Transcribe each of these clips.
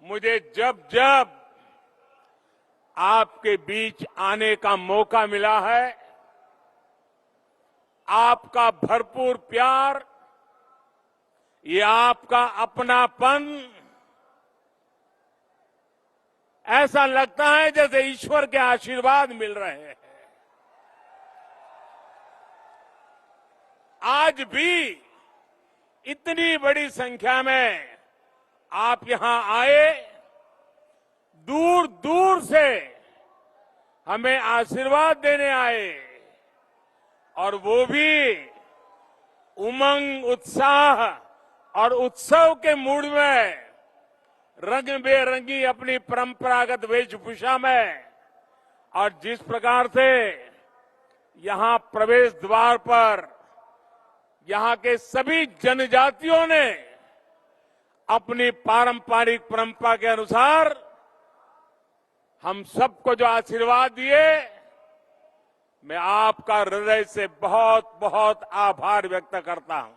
मुझे जब जब आपके बीच आने का मौका मिला है, आपका भरपूर प्यार, ये आपका अपनापन, ऐसा लगता है जैसे ईश्वर के आशीर्वाद मिल रहे हैं। आज भी इतनी बड़ी संख्या में आप यहां आए, दूर दूर से हमें आशीर्वाद देने आए, और वो भी उमंग, उत्साह और उत्सव के मूड में, रंग बेरंगी अपनी परंपरागत वेशभूषा में। और जिस प्रकार से यहां प्रवेश द्वार पर यहां के सभी जनजातियों ने अपनी पारंपरिक परंपरा के अनुसार हम सबको जो आशीर्वाद दिए, मैं आपका हृदय से बहुत बहुत आभार व्यक्त करता हूं।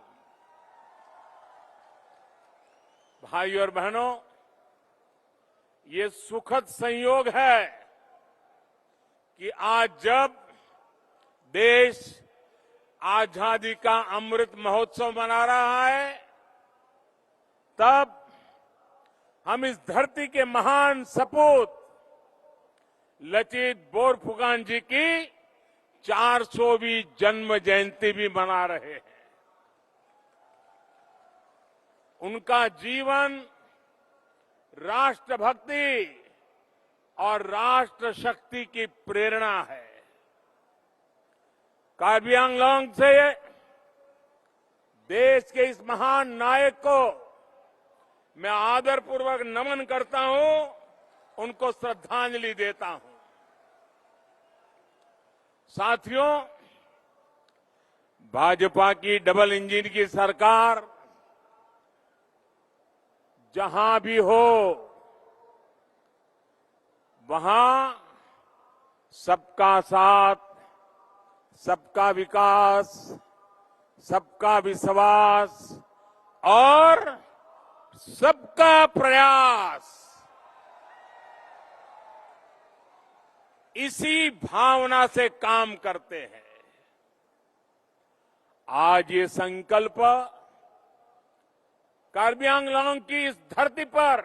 भाइयों और बहनों, ये सुखद संयोग है कि आज जब देश आजादी का अमृत महोत्सव मना रहा है, तब हम इस धरती के महान सपूत लचित बोरफुकान जी की 400वीं जन्म जयंती भी मना रहे हैं। उनका जीवन राष्ट्रभक्ति और राष्ट्र शक्ति की प्रेरणा है। कार्बी आंगलोंग से देश के इस महान नायक को मैं आदरपूर्वक नमन करता हूं, उनको श्रद्धांजलि देता हूं। साथियों, भाजपा की डबल इंजन की सरकार जहां भी हो, वहां सबका साथ, सबका विकास, सबका विश्वास और सबका प्रयास, इसी भावना से काम करते हैं। आज ये संकल्प कार्बी आंगलोंग की इस धरती पर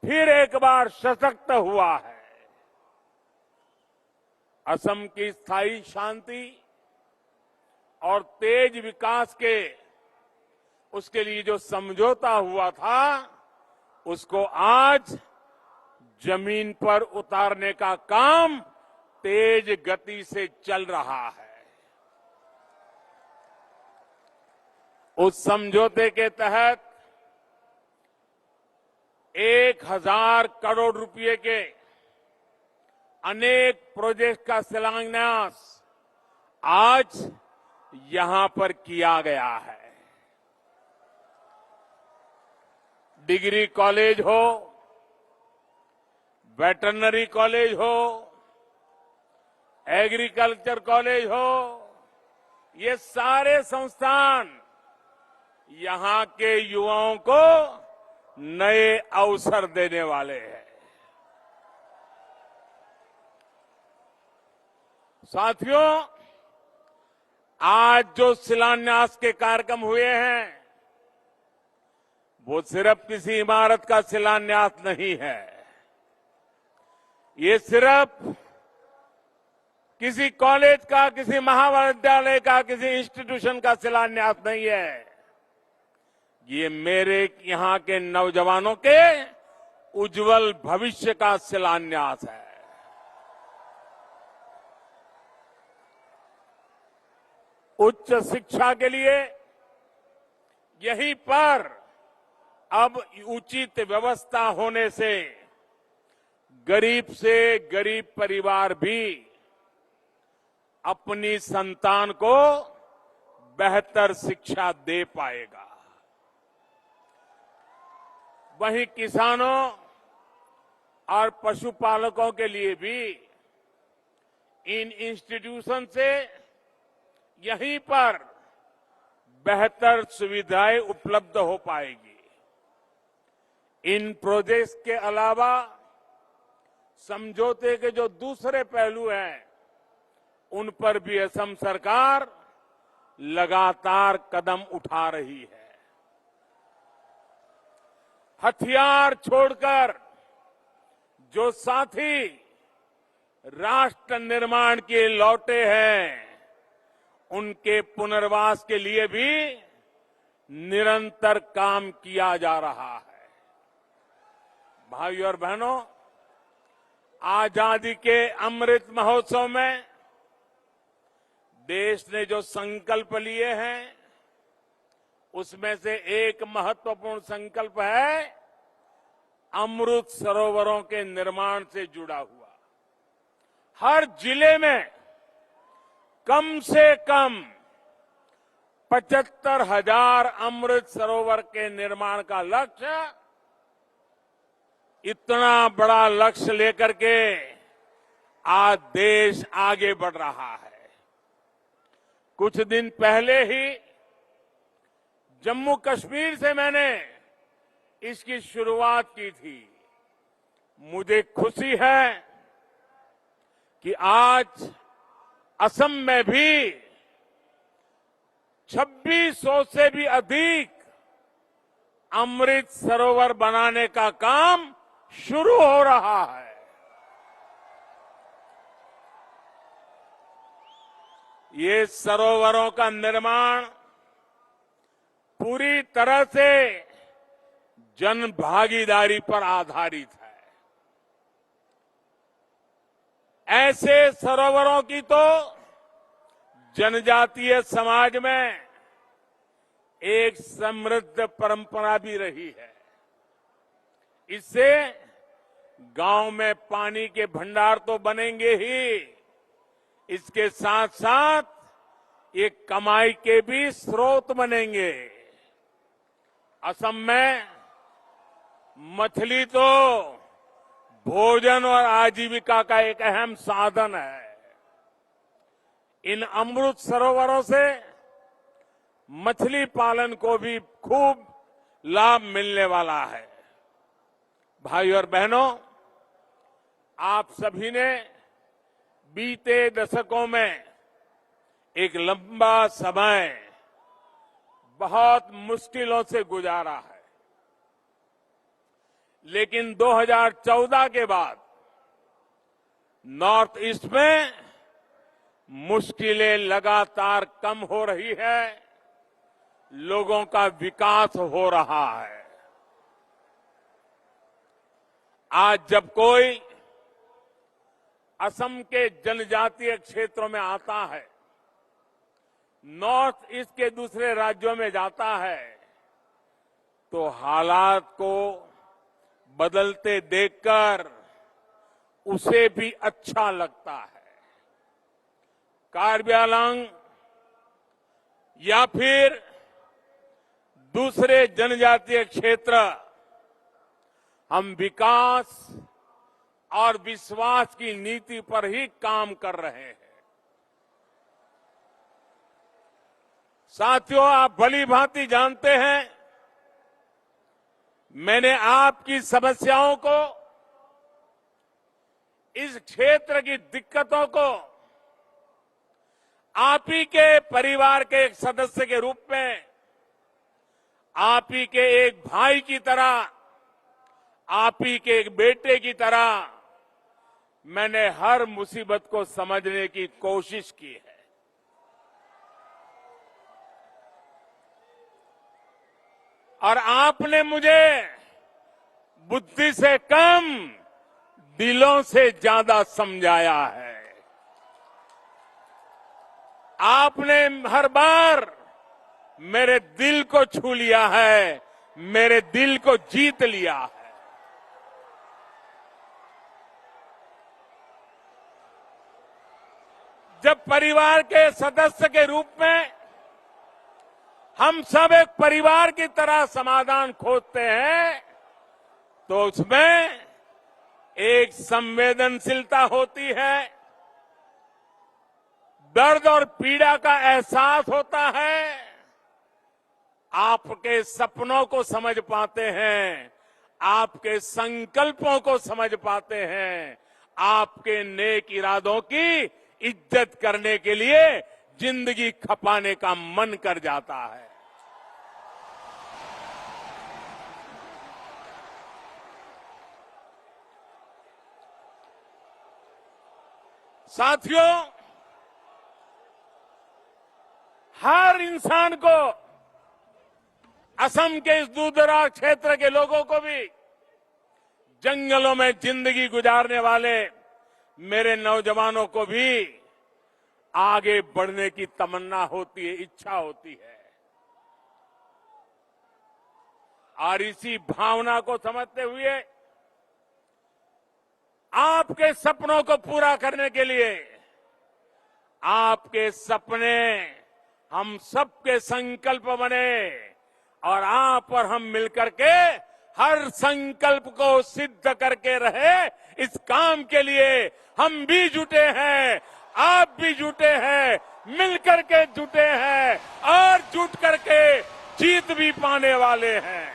फिर एक बार सशक्त हुआ है। असम की स्थायी शांति और तेज विकास के उसके लिए जो समझौता हुआ था, उसको आज जमीन पर उतारने का काम तेज गति से चल रहा है। उस समझौते के तहत 1000 करोड़ रुपए के अनेक प्रोजेक्ट का शिलान्यास आज यहां पर किया गया है। डिग्री कॉलेज हो, वेटरनरी कॉलेज हो, एग्रीकल्चर कॉलेज हो, ये सारे संस्थान यहां के युवाओं को नए अवसर देने वाले हैं। साथियों, आज जो शिलान्यास के कार्यक्रम हुए हैं, वो सिर्फ किसी इमारत का शिलान्यास नहीं है। ये सिर्फ किसी कॉलेज का, किसी महाविद्यालय का, किसी इंस्टीट्यूशन का शिलान्यास नहीं है। ये मेरे यहां के नौजवानों के उज्जवल भविष्य का शिलान्यास है। उच्च शिक्षा के लिए यहीं पर अब उचित व्यवस्था होने से गरीब से गरीब परिवार भी अपनी संतान को बेहतर शिक्षा दे पाएगा। वहीं किसानों और पशुपालकों के लिए भी इन इंस्टीट्यूशन से यहीं पर बेहतर सुविधाएं उपलब्ध हो पाएगी। इन प्रोजेक्ट्स के अलावा समझौते के जो दूसरे पहलू हैं, उन पर भी असम सरकार लगातार कदम उठा रही है। हथियार छोड़कर जो साथी राष्ट्र निर्माण के लौटे हैं, उनके पुनर्वास के लिए भी निरंतर काम किया जा रहा है। भाइयों और बहनों, आजादी के अमृत महोत्सव में देश ने जो संकल्प लिए हैं, उसमें से एक महत्वपूर्ण संकल्प है अमृत सरोवरों के निर्माण से जुड़ा हुआ। हर जिले में कम से कम 75,000 अमृत सरोवर के निर्माण का लक्ष्य, इतना बड़ा लक्ष्य लेकर के आज देश आगे बढ़ रहा है। कुछ दिन पहले ही जम्मू कश्मीर से मैंने इसकी शुरुआत की थी। मुझे खुशी है कि आज असम में भी 2600 से भी अधिक अमृत सरोवर बनाने का काम शुरू हो रहा है। ये सरोवरों का निर्माण पूरी तरह से जन भागीदारी पर आधारित है। ऐसे सरोवरों की तो जनजातीय समाज में एक समृद्ध परंपरा भी रही है। इससे गांव में पानी के भंडार तो बनेंगे ही, इसके साथ साथ ये कमाई के भी स्रोत बनेंगे। असम में मछली तो भोजन और आजीविका का एक अहम साधन है। इन अमृत सरोवरों से मछली पालन को भी खूब लाभ मिलने वाला है। भाई और बहनों, आप सभी ने बीते दशकों में एक लंबा समय बहुत मुश्किलों से गुजारा है, लेकिन 2014 के बाद नॉर्थ ईस्ट में मुश्किलें लगातार कम हो रही है, लोगों का विकास हो रहा है। आज जब कोई असम के जनजातीय क्षेत्रों में आता है, नॉर्थ ईस्ट के दूसरे राज्यों में जाता है, तो हालात को बदलते देखकर उसे भी अच्छा लगता है। कार्बी आंगलॉन्ग या फिर दूसरे जनजातीय क्षेत्र, हम विकास और विश्वास की नीति पर ही काम कर रहे हैं। साथियों, आप भली भांति जानते हैं, मैंने आपकी समस्याओं को, इस क्षेत्र की दिक्कतों को आप ही के परिवार के एक सदस्य के रूप में, आप ही के एक भाई की तरह, आप ही के एक बेटे की तरह मैंने हर मुसीबत को समझने की कोशिश की है। और आपने मुझे बुद्धि से कम दिलों से ज्यादा समझाया है। आपने हर बार मेरे दिल को छू लिया है, मेरे दिल को जीत लिया है। जब परिवार के सदस्य के रूप में हम सब एक परिवार की तरह समाधान खोजते हैं, तो उसमें एक संवेदनशीलता होती है, दर्द और पीड़ा का एहसास होता है, आपके सपनों को समझ पाते हैं, आपके संकल्पों को समझ पाते हैं, आपके नेक इरादों की इज्जत करने के लिए जिंदगी खपाने का मन कर जाता है। साथियों, हर इंसान को, असम के इस दूरदराज क्षेत्र के लोगों को भी, जंगलों में जिंदगी गुजारने वाले मेरे नौजवानों को भी आगे बढ़ने की तमन्ना होती है, इच्छा होती है। और इसी भावना को समझते हुए आपके सपनों को पूरा करने के लिए, आपके सपने हम सबके संकल्प बने और आप और हम मिलकर के हर संकल्प को सिद्ध करके रहे, इस काम के लिए हम भी जुटे हैं, आप भी जुटे हैं, मिलकर के जुटे हैं और जुट करके जीत भी पाने वाले हैं।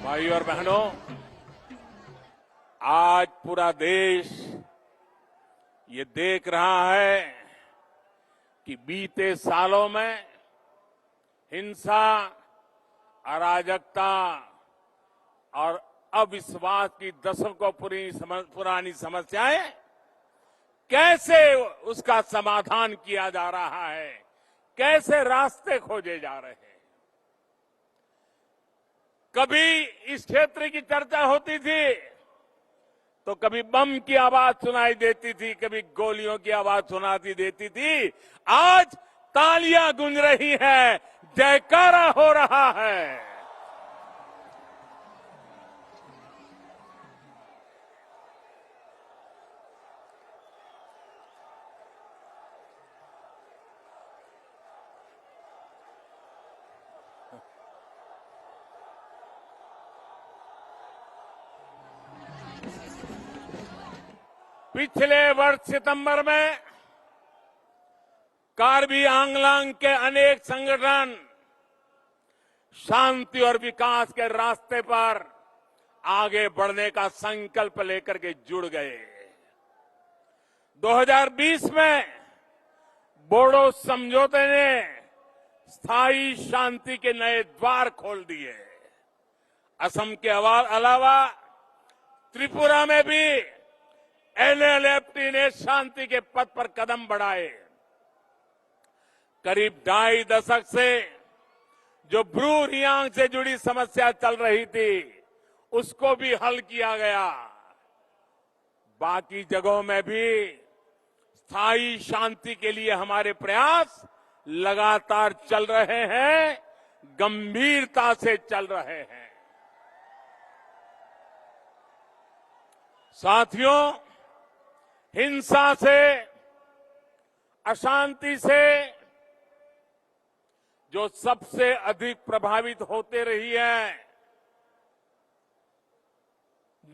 भाइयों और बहनों, आज पूरा देश ये देख रहा है कि बीते सालों में हिंसा, अराजकता और अविश्वास की दशकों पुरानी समस्याएं कैसे उसका समाधान किया जा रहा है, कैसे रास्ते खोजे जा रहे हैं। कभी इस क्षेत्र की चर्चा होती थी तो कभी बम की आवाज सुनाई देती थी, कभी गोलियों की आवाज सुनाती देती थी। आज तालियां गूंज रही हैं, जयकारा हो रहा है। पिछले वर्ष सितंबर में कार्बी आंगलांग के अनेक संगठन शांति और विकास के रास्ते पर आगे बढ़ने का संकल्प लेकर के जुड़ गए। 2020 में बोडो समझौते ने स्थायी शांति के नए द्वार खोल दिए। असम के अलावा त्रिपुरा में भी एनएलएफटी ने शांति के पथ पर कदम बढ़ाए। करीब 2.5 दशक से जो ब्रू रियांग से जुड़ी समस्या चल रही थी, उसको भी हल किया गया। बाकी जगहों में भी स्थायी शांति के लिए हमारे प्रयास लगातार चल रहे हैं, गंभीरता से चल रहे हैं। साथियों, हिंसा से, अशांति से जो सबसे अधिक प्रभावित होते रही है,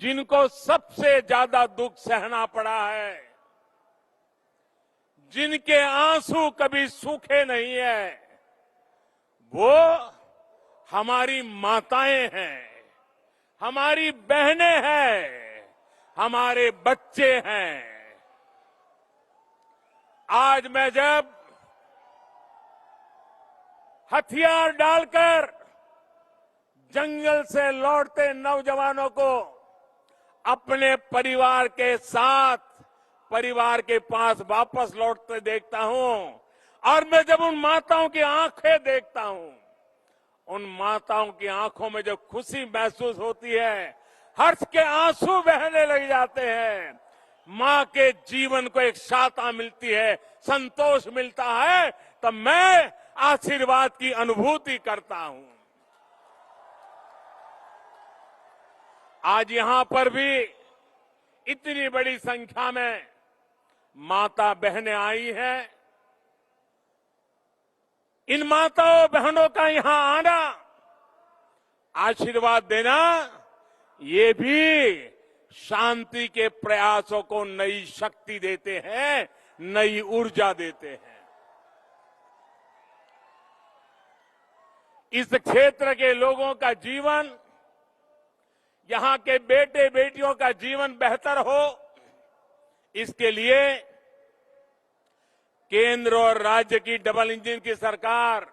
जिनको सबसे ज्यादा दुख सहना पड़ा है, जिनके आंसू कभी सूखे नहीं है, वो हमारी माताएं हैं, हमारी बहनें हैं, हमारे बच्चे हैं। आज मैं जब हथियार डालकर जंगल से लौटते नौजवानों को अपने परिवार के साथ, परिवार के पास वापस लौटते देखता हूं, और मैं जब उन माताओं की आंखें देखता हूं, उन माताओं की आंखों में जो खुशी महसूस होती है, हर्ष के आंसू बहने लग जाते हैं। मां के जीवन को एक शाता मिलती है, संतोष मिलता है, तो मैं आशीर्वाद की अनुभूति करता हूं। आज यहां पर भी इतनी बड़ी संख्या में माता बहनें आई हैं। इन माताओं बहनों का यहां आना, आशीर्वाद देना, ये भी शांति के प्रयासों को नई शक्ति देते हैं, नई ऊर्जा देते हैं। इस क्षेत्र के लोगों का जीवन, यहां के बेटे बेटियों का जीवन बेहतर हो, इसके लिए केंद्र और राज्य की डबल इंजन की सरकार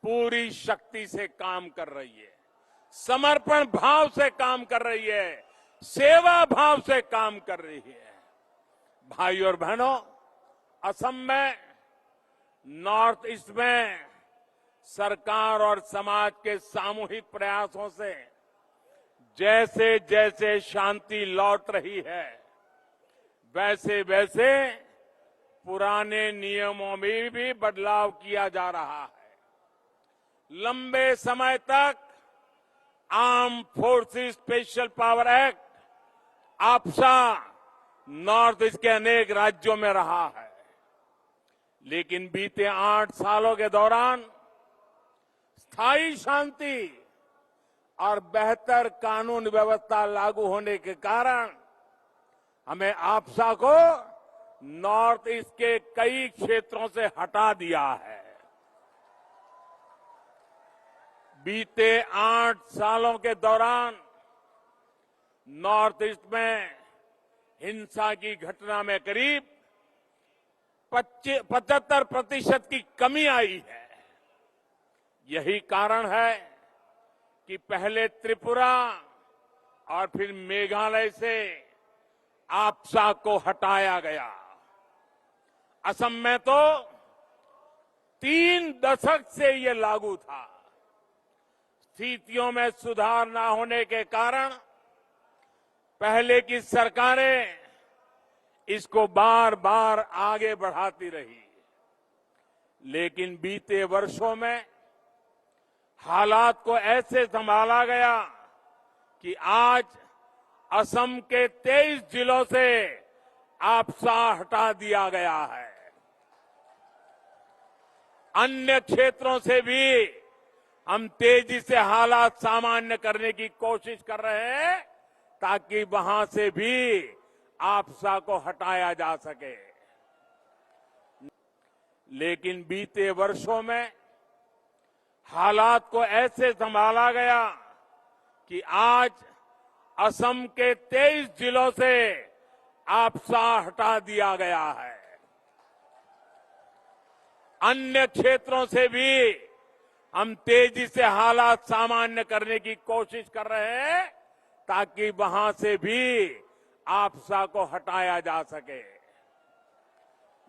पूरी शक्ति से काम कर रही है, समर्पण भाव से काम कर रही है, सेवा भाव से काम कर रही है। भाई और बहनों, असम में, नॉर्थ ईस्ट में सरकार और समाज के सामूहिक प्रयासों से जैसे जैसे शांति लौट रही है, वैसे वैसे पुराने नियमों में भी बदलाव किया जा रहा है। लंबे समय तक armed forces special power act AFSPA north east के अनेक राज्यों में रहा है, लेकिन बीते 8 सालों के दौरान स्थायी शांति और बेहतर कानून व्यवस्था लागू होने के कारण हमें आपसा को नॉर्थ ईस्ट के कई क्षेत्रों से हटा दिया है। बीते 8 सालों के दौरान नॉर्थ ईस्ट में हिंसा की घटना में करीब 75% की कमी आई है। यही कारण है कि पहले त्रिपुरा और फिर मेघालय से आपसा को हटाया गया। असम में तो 3 दशक से ये लागू था। स्थितियों में सुधार न होने के कारण पहले की सरकारें इसको बार बार आगे बढ़ाती रही, लेकिन बीते वर्षों में हालात को ऐसे संभाला गया कि आज असम के 23 जिलों से आपसा हटा दिया गया है। अन्य क्षेत्रों से भी हम तेजी से हालात सामान्य करने की कोशिश कर रहे हैं, ताकि वहां से भी आपसा को हटाया जा सके। लेकिन बीते वर्षों में हालात को ऐसे संभाला गया कि आज असम के 23 जिलों से आपसा हटा दिया गया है। अन्य क्षेत्रों से भी हम तेजी से हालात सामान्य करने की कोशिश कर रहे हैं, ताकि वहां से भी आपसा को हटाया जा सके।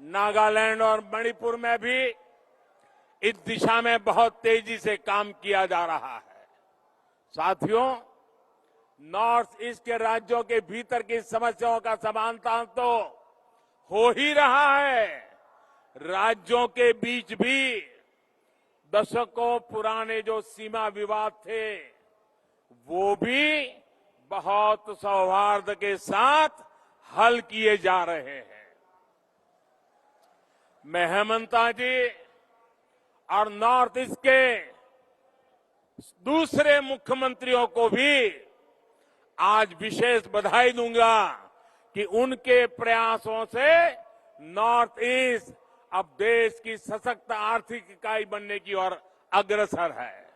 नागालैंड और मणिपुर में भी इस दिशा में बहुत तेजी से काम किया जा रहा है। साथियों, नॉर्थ ईस्ट के राज्यों के भीतर की समस्याओं का समाधान तो हो ही रहा है, राज्यों के बीच भी दशकों पुराने जो सीमा विवाद थे, वो भी बहुत सौहार्द के साथ हल किए जा रहे हैं। मैं हेमंता जी और नॉर्थ ईस्ट के दूसरे मुख्यमंत्रियों को भी आज विशेष बधाई दूंगा कि उनके प्रयासों से नॉर्थ ईस्ट अब देश की सशक्त आर्थिक इकाई बनने की ओर अग्रसर है।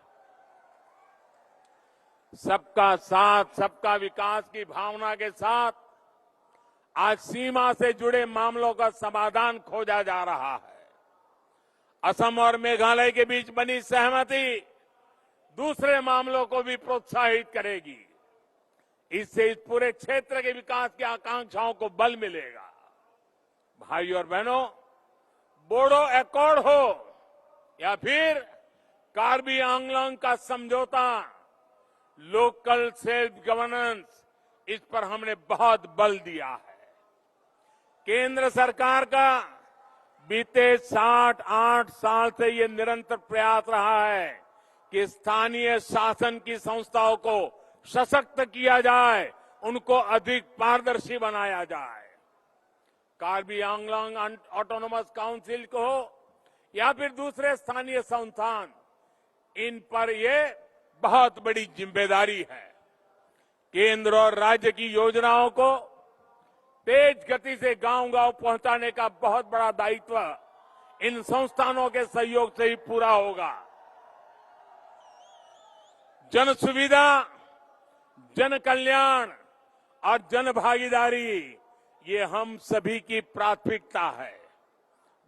सबका साथ, सबका विकास की भावना के साथ आज सीमा से जुड़े मामलों का समाधान खोजा जा रहा है। असम और मेघालय के बीच बनी सहमति दूसरे मामलों को भी प्रोत्साहित करेगी। इससे इस पूरे क्षेत्र के विकास की आकांक्षाओं को बल मिलेगा। भाई और बहनों, बोडो एकॉर्ड हो या फिर कार्बी आंगलोंग का समझौता, लोकल सेल्फ गवर्नेंस, इस पर हमने बहुत बल दिया है। केंद्र सरकार का बीते 68 साल से ये निरंतर प्रयास रहा है कि स्थानीय शासन की संस्थाओं को सशक्त किया जाए, उनको अधिक पारदर्शी बनाया जाए। कार्बी आंगलोंग ऑटोनोमस काउंसिल को या फिर दूसरे स्थानीय संस्थान, इन पर ये बहुत बड़ी जिम्मेदारी है। केंद्र और राज्य की योजनाओं को तेज गति से गांव-गांव पहुंचाने का बहुत बड़ा दायित्व इन संस्थानों के सहयोग से ही पूरा होगा। जन सुविधा, जन कल्याण और जन भागीदारी, ये हम सभी की प्राथमिकता है।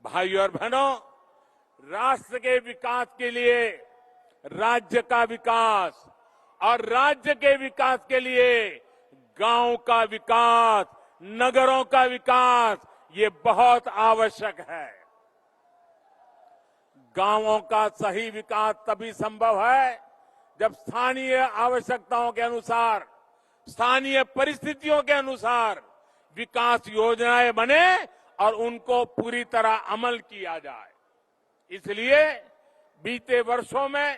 भाइयों और बहनों, राष्ट्र के विकास के लिए राज्य का विकास और राज्य के विकास के लिए गांव का विकास, नगरों का विकास, ये बहुत आवश्यक है। गांवों का सही विकास तभी संभव है जब स्थानीय आवश्यकताओं के अनुसार, स्थानीय परिस्थितियों के अनुसार विकास योजनाएं बने और उनको पूरी तरह अमल किया जाए। इसलिए बीते वर्षों में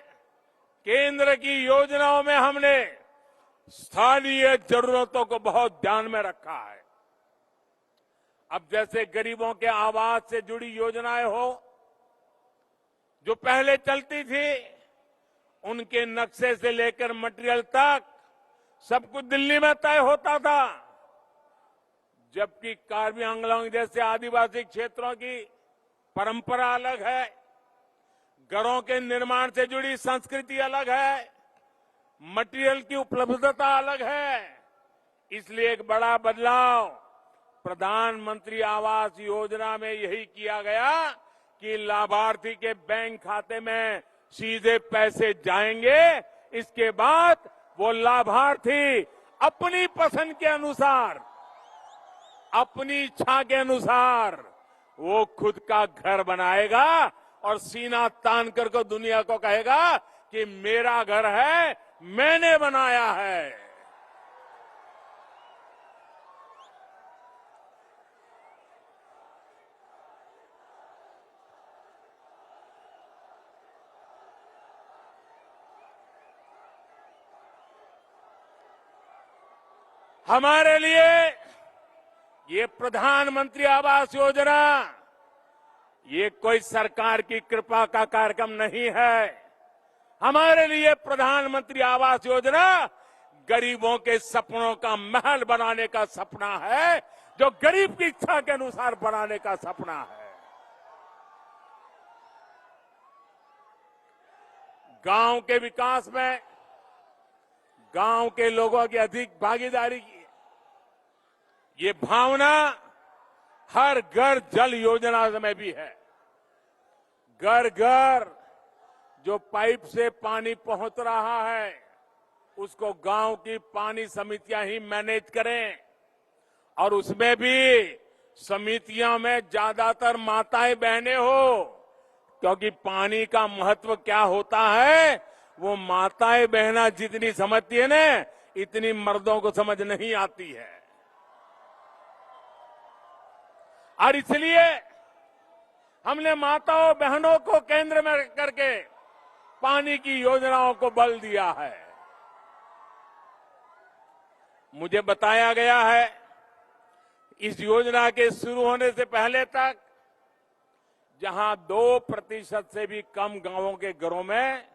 केंद्र की योजनाओं में हमने स्थानीय जरूरतों को बहुत ध्यान में रखा है। अब जैसे गरीबों के आवास से जुड़ी योजनाएं हो, जो पहले चलती थी, उनके नक्शे से लेकर मटेरियल तक सब कुछ दिल्ली में तय होता था, जबकि कार्बी आंगलोंग जैसे आदिवासी क्षेत्रों की परंपरा अलग है, घरों के निर्माण से जुड़ी संस्कृति अलग है, मटेरियल की उपलब्धता अलग है। इसलिए एक बड़ा बदलाव प्रधानमंत्री आवास योजना में यही किया गया कि लाभार्थी के बैंक खाते में सीधे पैसे जाएंगे। इसके बाद वो लाभार्थी अपनी पसंद के अनुसार, अपनी इच्छा के अनुसार वो खुद का घर बनाएगा और सीना तान कर को दुनिया को कहेगा कि मेरा घर है, मैंने बनाया है। हमारे लिए ये प्रधानमंत्री आवास योजना ये कोई सरकार की कृपा का कार्यक्रम नहीं है। हमारे लिए प्रधानमंत्री आवास योजना गरीबों के सपनों का महल बनाने का सपना है, जो गरीब की इच्छा के अनुसार बनाने का सपना है। गांव के विकास में गांव के लोगों की अधिक भागीदारी की ये भावना हर घर जल योजना में भी है। घर घर जो पाइप से पानी पहुंच रहा है, उसको गांव की पानी समितियां ही मैनेज करें, और उसमें भी समितियों में ज्यादातर माताएं बहनें हो, क्योंकि पानी का महत्व क्या होता है वो माताएं बहना जितनी समझती है ना, इतनी मर्दों को समझ नहीं आती है। और इसलिए हमने माताओं बहनों को केंद्र में करके पानी की योजनाओं को बल दिया है। मुझे बताया गया है इस योजना के शुरू होने से पहले तक जहां 2% से भी कम गांवों के घरों में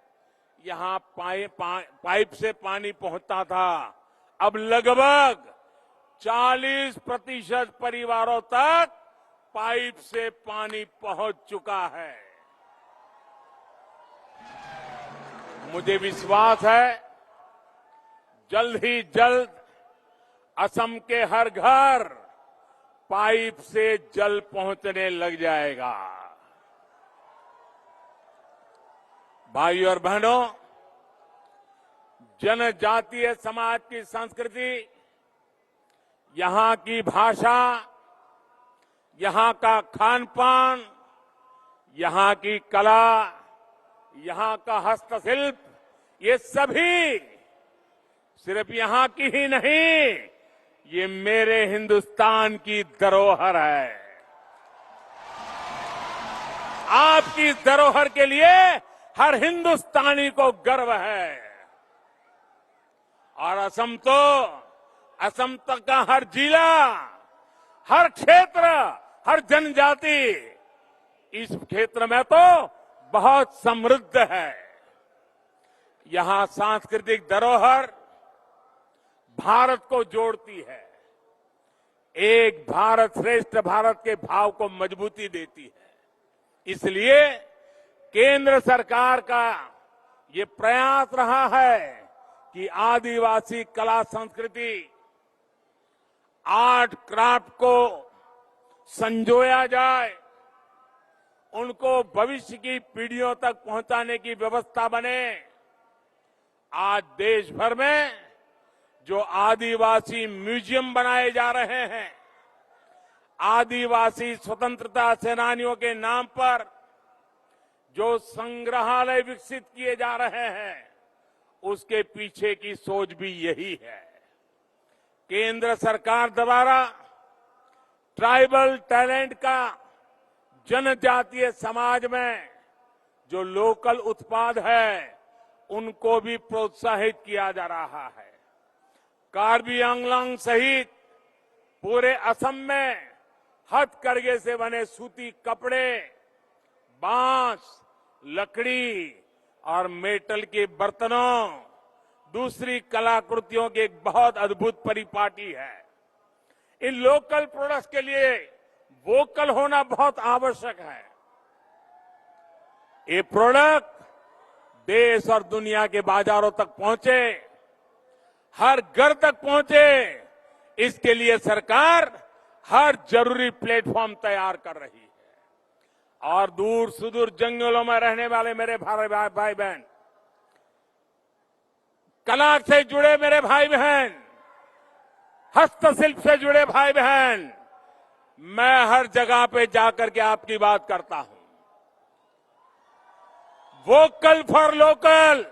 यहां पाइप से पानी पहुंचता था, अब लगभग 40% परिवारों तक पाइप से पानी पहुंच चुका है। मुझे विश्वास है जल्द ही जल्द असम के हर घर पाइप से जल पहुंचने लग जाएगा। भाइयों और बहनों, जनजातीय समाज की संस्कृति, यहां की भाषा, यहां का खान पान, यहां की कला, यहां का हस्तशिल्प, ये सभी सिर्फ यहां की ही नहीं, ये मेरे हिंदुस्तान की धरोहर है। आपकी इस धरोहर के लिए हर हिंदुस्तानी को गर्व है। और असम तक का हर जिला, हर क्षेत्र, हर जनजाति इस क्षेत्र में तो बहुत समृद्ध है। यहां सांस्कृतिक धरोहर भारत को जोड़ती है, एक भारत श्रेष्ठ भारत के भाव को मजबूती देती है। इसलिए केंद्र सरकार का ये प्रयास रहा है कि आदिवासी कला संस्कृति, आर्ट क्राफ्ट को संजोया जाए, उनको भविष्य की पीढ़ियों तक पहुंचाने की व्यवस्था बने। आज देश भर में जो आदिवासी म्यूजियम बनाए जा रहे हैं, आदिवासी स्वतंत्रता सेनानियों के नाम पर जो संग्रहालय विकसित किए जा रहे हैं, उसके पीछे की सोच भी यही है। केंद्र सरकार द्वारा ट्राइबल टैलेंट का जनजातीय समाज में जो लोकल उत्पाद है, उनको भी प्रोत्साहित किया जा रहा है। कार्बी आंगलांग सहित पूरे असम में हथकरघे से बने सूती कपड़े, बांस, लकड़ी और मेटल के बर्तनों, दूसरी कलाकृतियों की एक बहुत अद्भुत परिपाटी है। इन लोकल प्रोडक्ट्स के लिए वोकल होना बहुत आवश्यक है। ये प्रोडक्ट देश और दुनिया के बाजारों तक पहुंचे, हर घर तक पहुंचे, इसके लिए सरकार हर जरूरी प्लेटफॉर्म तैयार कर रही है। और दूर सुदूर जंगलों में रहने वाले मेरे भाई बहन, कला से जुड़े मेरे भाई बहन, हस्तशिल्प से जुड़े भाई बहन, मैं हर जगह पे जाकर के आपकी बात करता हूं। वोकल फॉर लोकल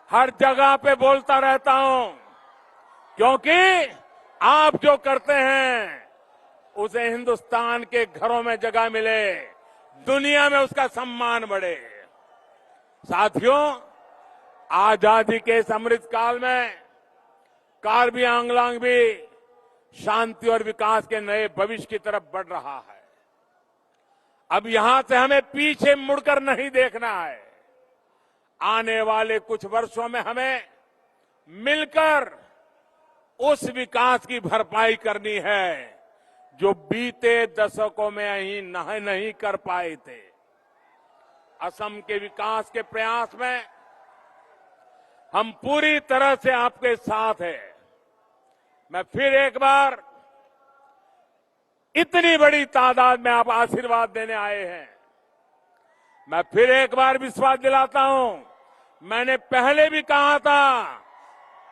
हर जगह पे बोलता रहता हूं, क्योंकि आप जो करते हैं उसे हिंदुस्तान के घरों में जगह मिले, दुनिया में उसका सम्मान बढ़े। साथियों, आजादी के इस अमृत काल में कार्बी आंगलांग भी शांति और विकास के नए भविष्य की तरफ बढ़ रहा है। अब यहां से हमें पीछे मुड़कर नहीं देखना है। आने वाले कुछ वर्षों में हमें मिलकर उस विकास की भरपाई करनी है जो बीते दशकों में ही नहीं कर पाए थे। असम के विकास के प्रयास में हम पूरी तरह से आपके साथ हैं। मैं फिर एक बार, इतनी बड़ी तादाद में आप आशीर्वाद देने आए हैं, मैं फिर एक बार विश्वास दिलाता हूं। मैंने पहले भी कहा था,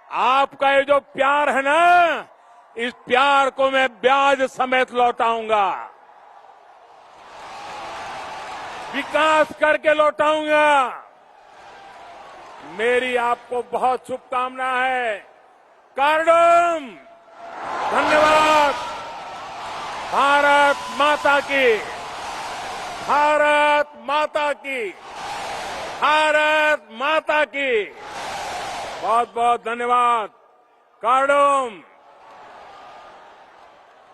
आपका ये जो प्यार है ना, इस प्यार को मैं ब्याज समेत लौटाऊंगा, विकास करके लौटाऊंगा। मेरी आपको बहुत शुभकामना है। कार्डम, धन्यवाद। भारत माता की, भारत माता की, भारत माता की। बहुत बहुत धन्यवाद। कार्डम।